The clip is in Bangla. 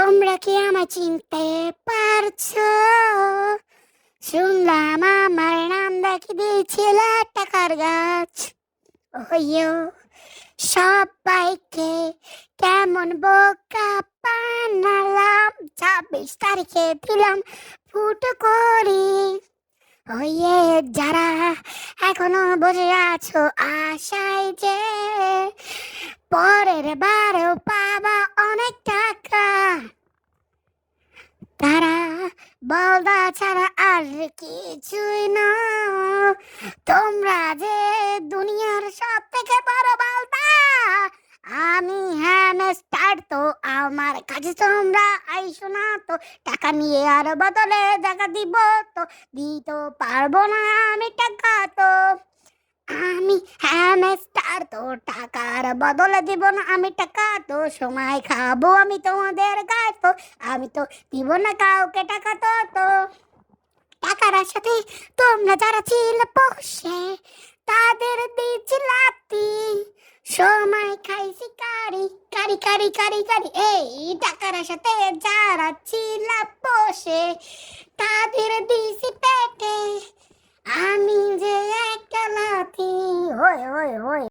তোমরা কি আমায় চিনতে পারছো? শুনলাম আমার নাম নাকি দিয়েছিল টাকার গাছ। ওইয়ো সবাইকে কেমন বোকা বানালাম, 26 তারিখে দিলাম ফুটো করি। ওইয়ে যারা এখনো বসে আছো আশায় যে পরের বারেও পাবা অনেক টাকা, তারা বলদা ছাড়া আর কিছুই না। তোমরা যে দুনিয়ার সব থেকে বড় বলদা, আমি হ্যামস্টার, তো আমার কাছে তোমরা আইসো না তো। টাকা নিয়ে আর বদলে টাকা দিব তো, দিতে পারবো না আমি টাকা তো। আমি হ্যামস্টার, তো টাকার বদলে দিব না আমি টাকা তো। সময় খাবো আমি তোমাদের গায়ে তো, আমি তো দিব না কাউকে টাকা তো। টাকার সাথে তোমরা যারা ছিল বসে তাদের দিচ্ছি লাতি। সময় খাইছি কারি কারি কারি কারি কারি, এই টাকার সাথে যারা ছিল বসে তাদের দিছি পেটে আমি যে একটা লাথি। হয় হয় হয়।